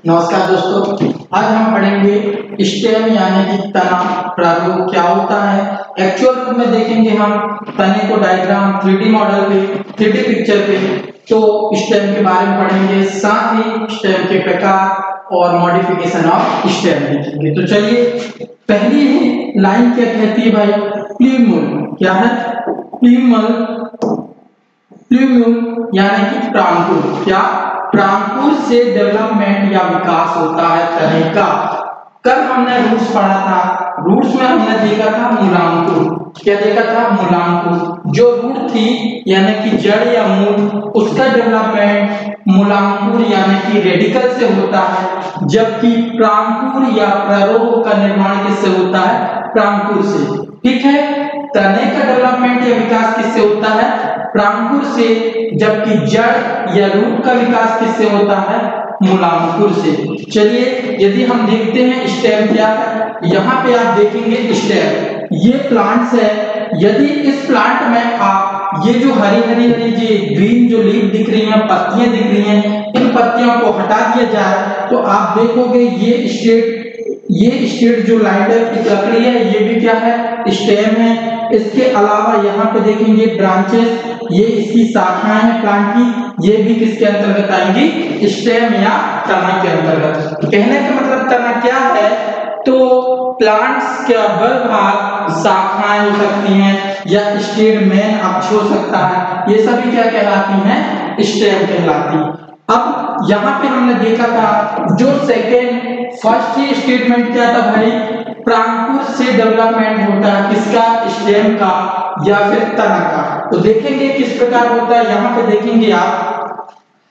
नमस्कार दोस्तों, आज हम पढ़ेंगे स्टेम यानी कि तना प्रारूप क्या होता है। एक्चुअल रूप में देखेंगे हम तने को डायग्राम 3D मॉडल पे 3D पिक्चर पे, तो स्टेम के बारे में पढ़ेंगे, साथ ही स्टेम के प्रकार और मॉडिफिकेशन ऑफ स्टेम देखेंगे। तो चलिए, पहली लाइन क्या कहती है भाई? प्लूम्यूल। क्या है? प्लूम्यूल यानी कि प्रांकुर। क्या? प्रांकुर से डेवलपमेंट या विकास होता है तने का। कल हमने रूट्स पढ़ा था, रूट्स में हमने देखा था मूलांकुर। क्या देखा था? मूलांकुर। जो रूट थी यानी कि जड़ या मूल, उसका डेवलपमेंट मूलांकुर यानी कि रेडिकल से होता है, जबकि प्रांकुर या प्ररोह का निर्माण किससे होता है? प्रांकुर से। ठीक है, तने का डेवलपमेंट या विकास किससे होता है? प्रांकुर से, जबकि जड़ या रूट का विकास किससे होता है? मूलांकुर से। चलिए, यदि हम देखते हैं स्टेम क्या है, यहाँ पे आप देखेंगे स्टेम, ये प्लांट्स है। यदि इस प्लांट में आप ये जो हरी हरी ये ग्रीन जो लीफ दिख रही हैं, पत्तियां दिख रही हैं, इन पत्तियों को हटा दिया जाए तो आप देखोगे ये स्ट्रेट जो लाइन की लकड़ी है, ये भी क्या है? स्टेम है। इसके अलावा यहाँ पे देखेंगे ब्रांचेस, ये इसकी शाखाएं हैं प्लांट की, ये भी किसके अंतर्गत आएंगी? स्टेम या तना के अंतर्गत। कहने का मतलब तना क्या है? तो प्लांट्स का बड़ भाग, शाखाएं हो सकती हैं या स्टेम मेन अक्ष हो सकता है, ये सभी क्या कहलाती हैं? स्टेम कहलाती। अब यहाँ पे हमने देखा था जो फर्स्ट ही स्टेटमेंट क्या था भाई? प्रांकुर से डेवलपमेंट होता है किसका? स्टेम का या फिर तना का। तो देखेंगे किस प्रकार होता है। यहाँ पे देखेंगे आप,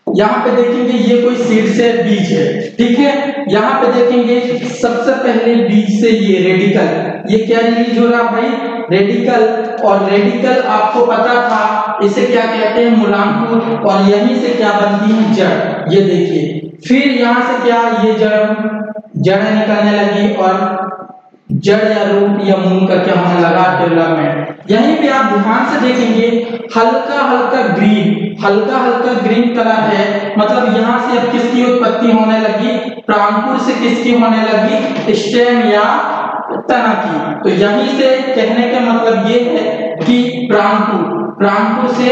यहाँ पे देखेंगे ये कोई सीड से बीज है, ठीक है। यहाँ पे देखेंगे सबसे पहले बीज से ये रेडिकल, ये क्या रिलीज हो रहा भाई? रेडिकल। और रेडिकल आपको पता था इसे क्या कहते हैं? मूलांकुर। और यहीं से क्या बनती है? जड़। ये देखिए, फिर यहाँ से क्या? ये जड़ निकलने लगी और जड़ या रूट या मूल का क्या होने लगा? डेवलपमेंट। यहीं पे आप ध्यान से देखेंगे हल्का हल्का ग्रीन कलर है, मतलब यहाँ से अब किसकी उत्पत्ति होने लगी? प्रांकुर से किसकी होने लगी? स्टेम या तना की। तो यहीं से कहने का मतलब ये है कि प्रांकुर से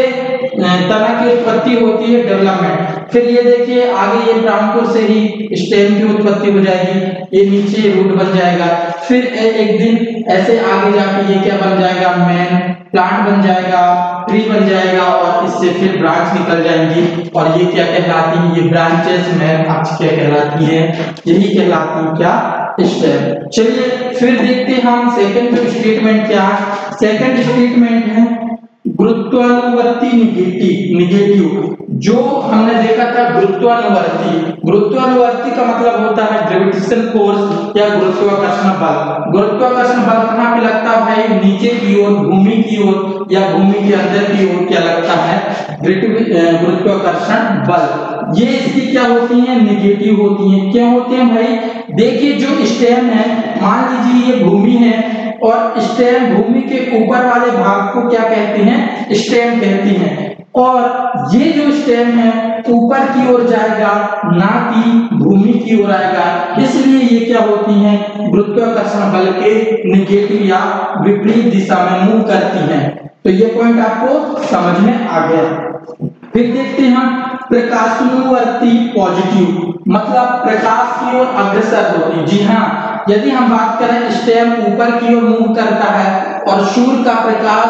तना की उत्पत्ति होती है, डेवलपमेंट। फिर ये देखिए आगे, ये प्रांकुर से ही स्टेम की उत्पत्ति हो जाएगी, ये नीचे रूट बन जाएगा। फिर एक दिन ऐसे आगे जाके ये क्या बन जाएगा? मेन प्लांट बन जाएगा, ट्री बन जाएगा, और इससे फिर ब्रांच निकल जाएंगी। और ये क्या कहलाती है? ये ब्रांचेस मेन अक्ष क्या कहलाती है? यही कहलाती है क्या? स्टेम। चलिए, फिर देखते हैं हम सेकंड स्टेटमेंट क्या है। सेकंड स्टेटमेंट है गुरुत्वानुवर्ती निगेटिव। जो हमने देखा था गुरुत्वानुवर्ती का मतलब होता है ग्रेविटेशनल फोर्स या गुरुत्वाकर्षण बल। गुरुत्वाकर्षण बल कहाँ पे लगता है भाई? नीचे की ओर, भूमि की ओर या भूमि के अंदर की ओर क्या लगता है? गुरुत्वाकर्षण बल। ये इसकी क्या होती है? निगेटिव होती है। क्या होते हैं भाई? देखिए, जो स्टेम है, मान लीजिए ये भूमि है और स्टेम भूमि के ऊपर वाले भाग को क्या कहते हैं? स्टेम कहती हैं। और ये जो स्टेम है ऊपर की ओर जाएगा, ना कि भूमि की ओर आएगा, इसलिए ये क्या होती हैं? गुरुत्वाकर्षण बल के निगेटिव या विपरीत दिशा में मूव करती हैं। तो ये पॉइंट आपको समझ में आ गया। फिर देखते हैं हम प्रकाशानुवर्ती पॉजिटिव, मतलब प्रकाश की ओर अग्रसर होती। जी हाँ, यदि हम बात करें स्टेम ऊपर की ओर मूव करता है और सूर्य का प्रकाश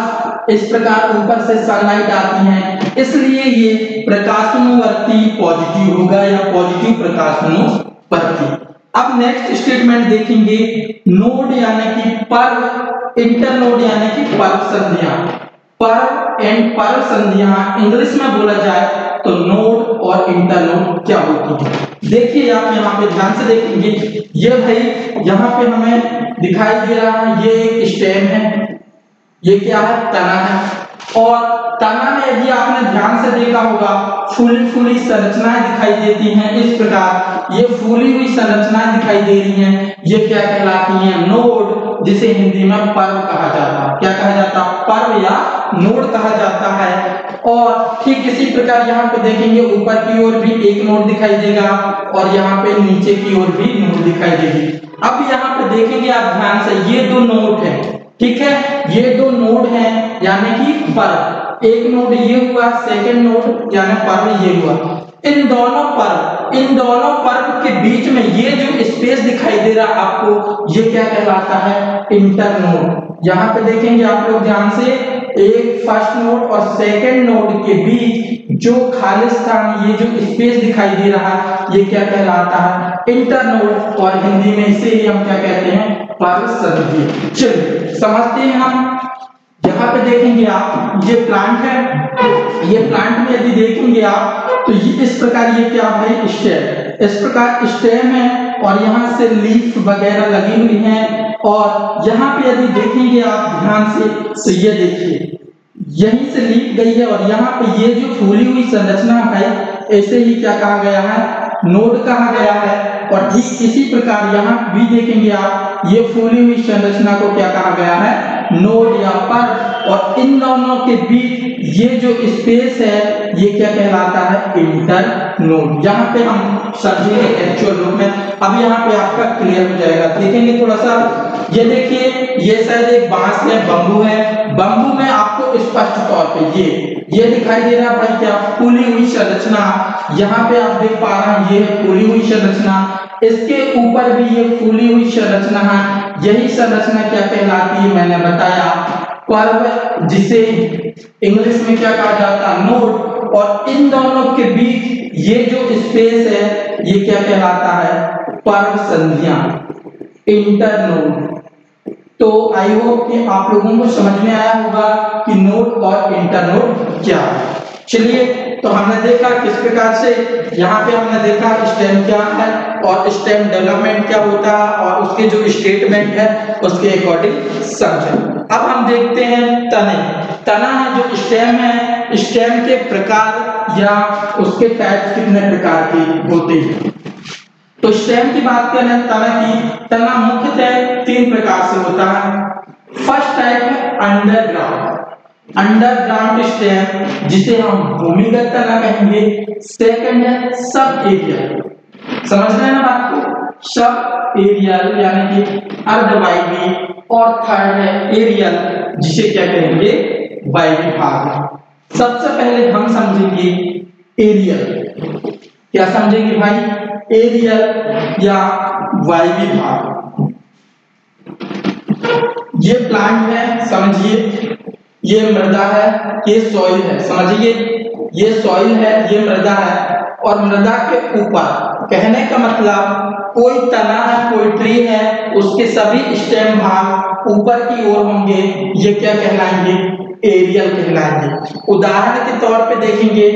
इस प्रकार ऊपर से सनलाइट आती है, इसलिए ये प्रकाशानुवर्ती पॉजिटिव होगा या पॉजिटिव प्रकाशानुवर्ती। अब नेक्स्ट स्टेटमेंट देखेंगे, नोड यानी कि पर्व, इंटरनोड यानी कि पर्व संधियां। पर्व एंड पर्व संधियां इंग्लिश में बोला जाए तो नोड और इंटरनोड क्या होती है। देखिए, आप यहाँ पे ध्यान से देखेंगे, ये भाई यहाँ पे हमें दिखाई दे रहा है, ये एक स्टेम है, ये क्या है? तना है। और तना में यदि आपने ध्यान से देखा होगा, फूली संरचनाएं दिखाई देती हैं इस प्रकार। ये फूली हुई संरचनाएं दिखाई दे रही हैं, ये क्या कहलाती हैं? नोड, जिसे हिंदी में पर्व कहा जाता है। क्या कहा जाता है, पर्व या नोड कहा जाता है। और ठीक इसी प्रकार यहाँ पे देखेंगे ऊपर की ओर भी एक नोड दिखाई देगा और यहाँ पे नीचे की ओर भी नोड दिखाई देगी। अब यहाँ पे देखेंगे आप ध्यान से, ये दो नोड है, ठीक है, ये दो नोड हैं यानी कि पर्व। एक नोड ये हुआ, सेकंड नोड यानी पर्व ये हुआ। इन दोनों पर्व के बीच में ये जो स्पेस दिखाई दे रहा आपको, ये क्या कहलाता है, इंटरनोड। यहाँ पे देखेंगे आप लोग ध्यान से, एक फर्स्ट नोड और सेकंड नोड के बीच जो खाली स्थान, ये जो स्पेस दिखाई दे रहा है, ये क्या कहलाता है, इंटरनोड। और हिंदी में इसे ही हम क्या कहते हैं, पर्व संधि। चलिए समझते हैं हम। यहाँ पे देखेंगे आप, ये प्लांट है, ये प्लांट में यदि देखेंगे आप तो ये इस प्रकार, ये क्या है, स्टेम, इस प्रकार स्टेम है और यहाँ से लीफ वगैरह लगी हुई हैं। और यहाँ पे यदि देखेंगे आप ध्यान से तो ये देखिए यहीं से लीफ गई है और यहाँ पे ये जो फूली हुई संरचना है, ऐसे ही क्या कहा गया है, नोड कहा गया है। और ठीक इसी प्रकार यहाँ भी देखेंगे आप, ये फूली हुई संरचना को क्या कहा गया है, नोड या पर्व। और इन दोनों के बीच ये जो स्पेस है, ये क्या कहलाता है, इंटरनोड। यहाँ पे हम समझेंगे एक्चुअल रूप में। अब यहाँ पे आपका क्लियर हो जाएगा, देखेंगे थोड़ा सा। ये देखिए, ये शायद एक बांस है, बम्बू है। बम्बू में आपको स्पष्ट तौर पे ये दिखाई दे रहा भाई क्या, फूली हुई संरचना। यहाँ पे आप देख पा रहे हैं, ये है फूली हुई संरचना। इसके ऊपर भी ये फूली हुई संरचना है। यही संरचना क्या कहलाती है, मैंने बताया, पर्व, जिसे इंग्लिश में क्या कहा जाता है, नोड। और इन दोनों के बीच ये जो स्पेस है, ये क्या कहलाता है, पर्व संधियां, इंटरनोड। तो आई होप कि आप लोगों को समझ में आया होगा कि नोड और इंटरनोड क्या है। चलिए, तो हमने देखा किस प्रकार से, यहाँ पे हमने देखा स्टेम क्या है और स्टेम डेवलपमेंट क्या होता है और उसके जो स्टेटमेंट है उसके अकॉर्डिंग समझें। अब हम देखते हैं तने। तना है जो स्टेम है, स्टेम के प्रकार या उसके टाइप कितने प्रकार के होते हैं। तो स्टेम की बात करें तना की, तना मुख्यतः 3 प्रकार से होता है। फर्स्ट टाइप है अंडरग्राउंड स्टेम, जिसे हम भूमिगत तना कहेंगे। सेकंड है सब एरियल, समझ रहे हैं ना बात को, सब एरियल यानी कि अर्धवायवी। और थर्ड है एरियल, जिसे क्या कहेंगे, वायवी भाग। सबसे पहले हम समझेंगे एरियल। क्या समझेंगे भाई, एरियल या वायवी भाग। ये प्लांट है, समझिए, ये मृदा है, ये सॉइल है, समझिए, ये सॉइल है, ये मृदा है। और मृदा के ऊपर, कहने का मतलब कोई तना है, कोई ट्री है, उसके सभी स्टेम भाग ऊपर की ओर होंगे, ये क्या कहलाएंगे, एरियल कहलाएंगे। उदाहरण के तौर पे देखेंगे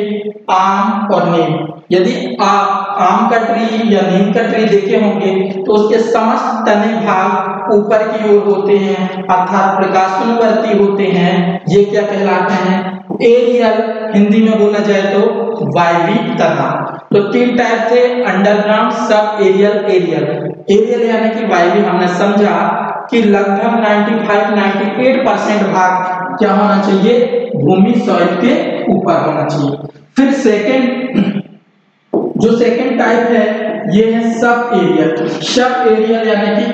आम और नीम। यदि आप आम का ट्री या नीम का ट्री देखे होंगे तो उसके समस्त तने भाग ऊपर की ओर होते हैं, अर्थात प्रकाशनवर्ती होते हैं। ये क्या कहलाते हैं, एरियल। हिंदी में बोला जाए तो वायवी तना। तो 3 टाइप थे, अंडरग्राउंड, सब एरियल, एरियल यानी कि वायवी। हमने समझा कि लगभग 95-98% भाग क्या होना चाहिए, भूमि सॉइल के ऊपर होना चाहिए। फिर जो सेकंड टाइप है, ये है सब एरियल यानी कि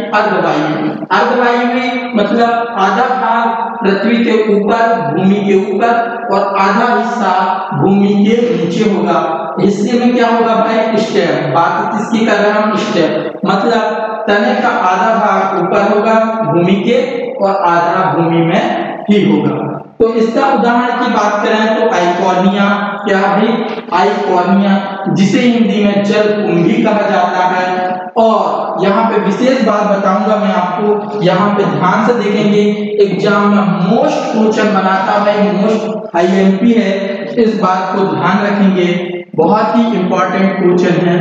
अर्धवायु में मतलब आधा भाग पृथ्वी के ऊपर, भूमि के ऊपर, और आधा हिस्सा भूमि के नीचे होगा। हिस्से में क्या होगा भाई, स्टेम। बात किसकी कर रहे हैं हम, स्टेम। मतलब तने का आधा भाग ऊपर होगा भूमि के और आधा भूमि में ही होगा। तो इसका उदाहरण की बात करें तो आइकोनिया, क्या है, आइकोनिया, जिसे हिंदी में जलकुंभी कहा जाता है। और यहाँ पे विशेष बात बताऊंगा मैं आपको, यहाँ पे ध्यान से देखेंगे, एग्जाम में मोस्ट क्वेश्चन बनाता है, मोस्ट आईएमपी है, इस बात को ध्यान रखेंगे, बहुत ही इंपॉर्टेंट क्वेश्चन है।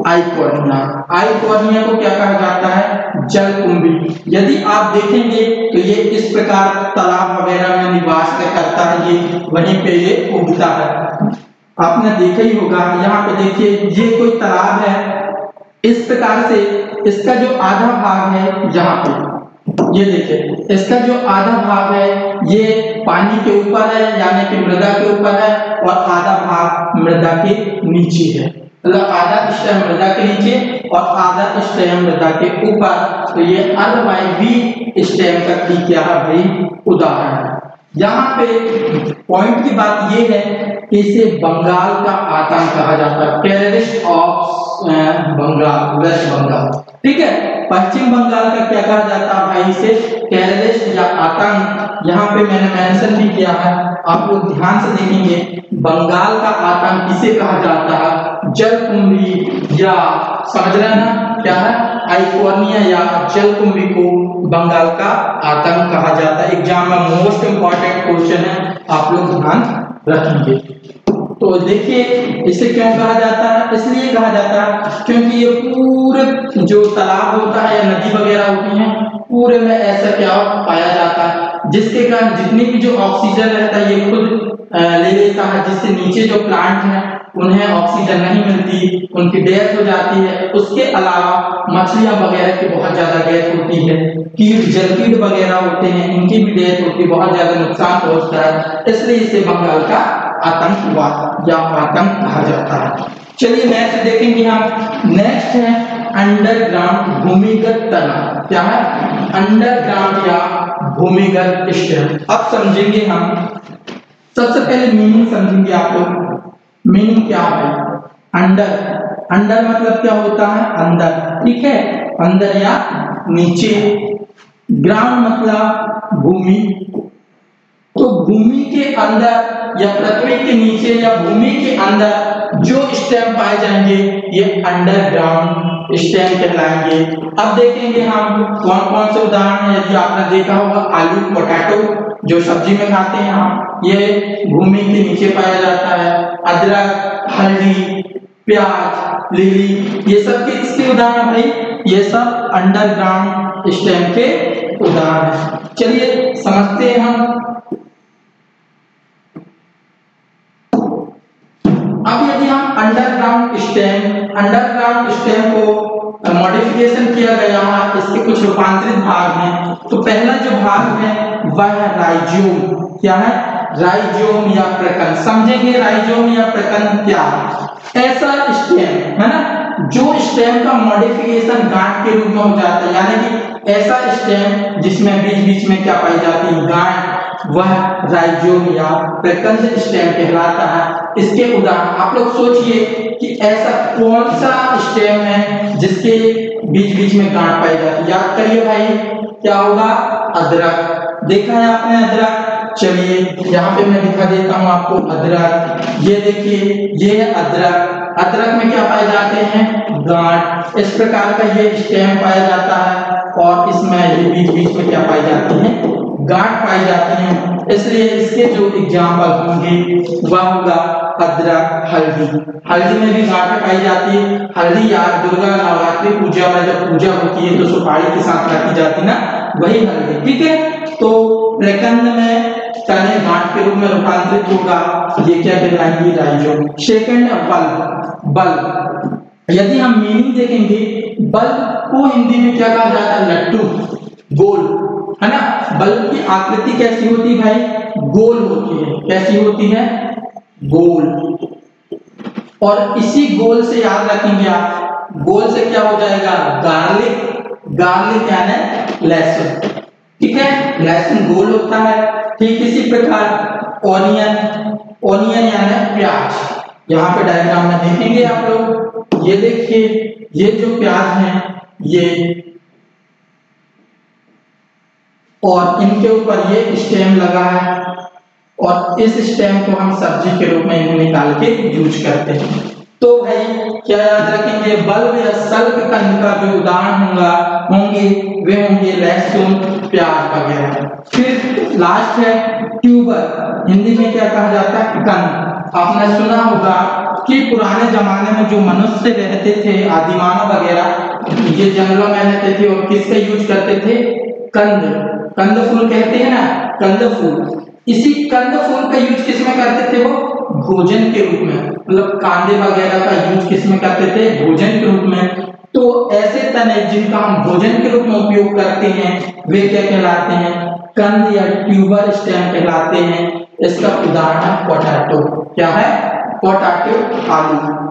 आइकोनिया को क्या कहा जाता है, जलकुंभी। यदि आप देखेंगे तो ये इस प्रकार तालाब वगैरह में निवास करता है, ये वहीं पे ये उगता है। आपने देखा ही होगा, यहाँ पे देखिए, ये कोई तालाब है, इस प्रकार से इसका जो आधा भाग है यहाँ पे, ये देखिए इसका जो आधा भाग है ये पानी के ऊपर है यानी कि मृदा के ऊपर है और आधा भाग मृदा के नीचे है, मतलब आधा स्टेम मृदा के नीचे और आधा स्टेम मृदा के ऊपर। तो ये अर्धवायवीय स्टेम का क्या है भाई उदाहरण है। यहाँ पे पॉइंट की बात ये है कि इसे बंगाल का आतंक कहा जाता है, terrorist of Bengal, west Bengal, ठीक है। पश्चिम बंगाल का क्या कहा जाता है भाई इसे, टेररिस्ट या आतंक। यहाँ पे मैंने मेंशन भी किया है, आप लोग ध्यान से देखेंगे। बंगाल का आतंक किसे कहा जाता है, जलकुंभी या समझ रहे हैं ना क्या है, आइफोर्निया या जलकुंभी को बंगाल का आतंक कहा जाता है। एग्जाम में मोस्ट इंपॉर्टेंट क्वेश्चन है, आप लोग ध्यान रखेंगे। तो देखिए इसे क्यों कहा जाता है, इसलिए कहा जाता है क्योंकि ये पूरे जो तालाब होता है या नदी वगैरह होती है पूरे में ऐसा क्या पाया जाता है, जिसके कारण जितनी भी जो ऑक्सीजन रहता है ये खुद ले लेता है, जिससे नीचे जो प्लांट है उन्हें ऑक्सीजन नहीं मिलती, उनकी डेथ हो जाती है। उसके अलावा मछलियां वगैरह की बहुत ज्यादा डेथ होती है, कीट जलकीट वगैरह होते हैं इनकी भी डेथ होती है, बहुत ज्यादा नुकसान पहुंचता है, इसलिए इसे बंगाल का आतंकवाद या आतंक कहा जाता है। चलिए नेक्स्ट देखेंगे हम। नेक्स्ट है अंडरग्राउंड भूमिगत तनाव। क्या है, अंडरग्राउंड या भूमिगत स्टेम। अब समझेंगे हम, सबसे पहले मीनिंग समझेंगे आप लोग। मीनिंग क्या है, अंडर, अंडर मतलब क्या होता है अंदर, ठीक है, अंदर या नीचे। ग्राउंड मतलब भूमि, तो भूमि के अंदर या पृथ्वी के नीचे या भूमि के अंदर जो स्टेम पाए जाएंगे ये अंडरग्राउंड स्टेम कहलाएंगे। अब देखेंगे हम कौन कौन से उदाहरण है। यदि आपने देखा होगा आलू, पोटैटो जो सब्जी में खाते हैं हम, ये भूमि के नीचे पाया जाता है। अदरक, हल्दी, प्याज, लिली, ये सब किसके उदाहरण भाई, ये सब अंडरग्राउंड स्टेम के उदाहरण है। चलिए समझते हैं हम। अब यदि हम अंडरग्राउंड स्टेम को मॉडिफिकेशन किया गया है, इसके कुछ रूपांतरित भाग हैं। तो पहला जो भाग है वह है राइजोम। क्या है, राइजोम या प्रकंद। समझेंगे राइजोम या प्रकंद क्या है। ऐसा स्टेम है ना जो स्टेम का मॉडिफिकेशन गांठ के रूप में हो जाता है, यानी कि ऐसा स्टेम जिसमें बीच बीच में क्या पाई जाती है गांठ, वह राइजोम या प्रकंद स्टेम कहलाता है। इसके उदाहरण आप लोग सोचिए कि ऐसा कौन सा स्टेम है जिसके बीच बीच में गांठ पाई जाती है। याद करिए भाई, क्या होगा, अदरक। देखा है आपने अदरक। चलिए यहाँ पे मैं दिखा देता हूँ आपको अदरक। ये देखिए ये है अदरक। अदरक में क्या पाए जाते हैं गांठ। इस प्रकार का ये स्टेम पाया जाता है और इसमें ये बीच बीच में क्या पाई जाती है गांठ पाई जाती हैं। इसलिए इसके जो एग्जाम्पल होंगे वह होगा अदरक, हल्दी। हल्दी में भी गांठ पाई जाती है। हल्दी यार दुर्गा नवरात्रि पूजा में जब पूजा होती है तो सुपारी के साथ रखी जाती ना, वही हल्दी, ठीक है। तो प्रकंद में तने गांठ के रूप में रूपांतरित होगा, ये क्या कहलाएंगे राइजोम। सेकंड है बल्ब। बल्ब यदि हम मीनिंग देखेंगे, बल्ब को हिंदी में क्या कहा जाता है, लट्टू, गोल, है ना। बल्ब की आकृति कैसी होती है भाई, गोल होती है। कैसी होती है, गोल। और इसी गोल से याद रखेंगे आप, गोल से क्या हो जाएगा गार्लिक। गार्लिक यानी लहसुन, ठीक है, लहसुन गोल होता है। ठीक इसी प्रकार ऑनियन, ऑनियन यानी प्याज। यहाँ पे डायग्राम में देखेंगे आप लोग, ये देखिए ये जो प्याज है ये, और इनके ऊपर ये स्टेम लगा है और इस स्टेम को हम सब्जी के रूप में निकाल के यूज करते हैं। तो भाई क्या याद रखेंगे, बल्ब या सल्क कंद का जो उदाहरण होंगे वे होंगे लहसुन, प्याज वगैरह। फिर लास्ट है ट्यूबर। हिंदी में क्या कहा जाता है, कंद। आपने सुना होगा कि पुराने जमाने में जो मनुष्य रहते थे, आदिमानव वगैरह, ये जंगलों में रहते थे और किसका यूज करते थे, कंद। कंद फूल कहते हैं ना, कंद फूल। इसी कंद फूल का यूज किसमें करते थे, वो भोजन के रूप में, मतलब कांदे वगैरह का यूज किसमें करते थे, भोजन के रूप में। तो ऐसे तने जिनका हम भोजन के रूप में उपयोग करते हैं वे क्या कहलाते हैं? कंद या ट्यूबर स्टेम कहलाते हैं। इसका उदाहरण है पोटैटो। क्या है? पोटैटो, आलू।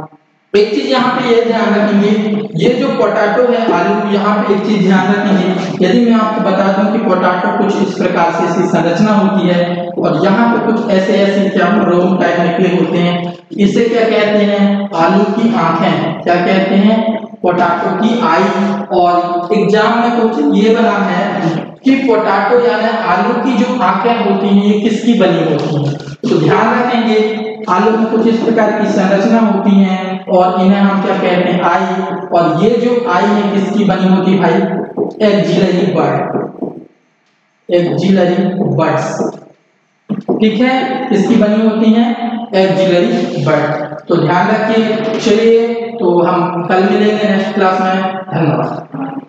एक चीज यहाँ पे ये ध्यान रखेंगे, ये जो पोटैटो है आलू, यहाँ पे एक चीज ध्यान रखेंगे, यदि मैं आपको बता दूं कि पोटैटो कुछ इस प्रकार से इसकी संरचना होती है और यहाँ पे कुछ ऐसे क्या रोम टाइप निकले होते हैं, इसे क्या कहते हैं? आलू की आंखें। क्या कहते हैं? पोटैटो की आई। और एग्जाम में कुछ ये बना है कि पोटैटो यानी आलू की जो आंखें होती हैं ये किसकी बनी होती हैं? तो ध्यान रखेंगे आलू की कुछ इस प्रकार की संरचना होती है और इन्हें हम क्या कहते हैं? आई। और ये जो आई है किसकी बनी होती है भाई? Axillary bud, axillary birds. ठीक है, किसकी बनी होती है? Axillary bud. तो ध्यान रखिए। चलिए तो हम कल मिलेंगे नेक्स्ट क्लास में। धन्यवाद।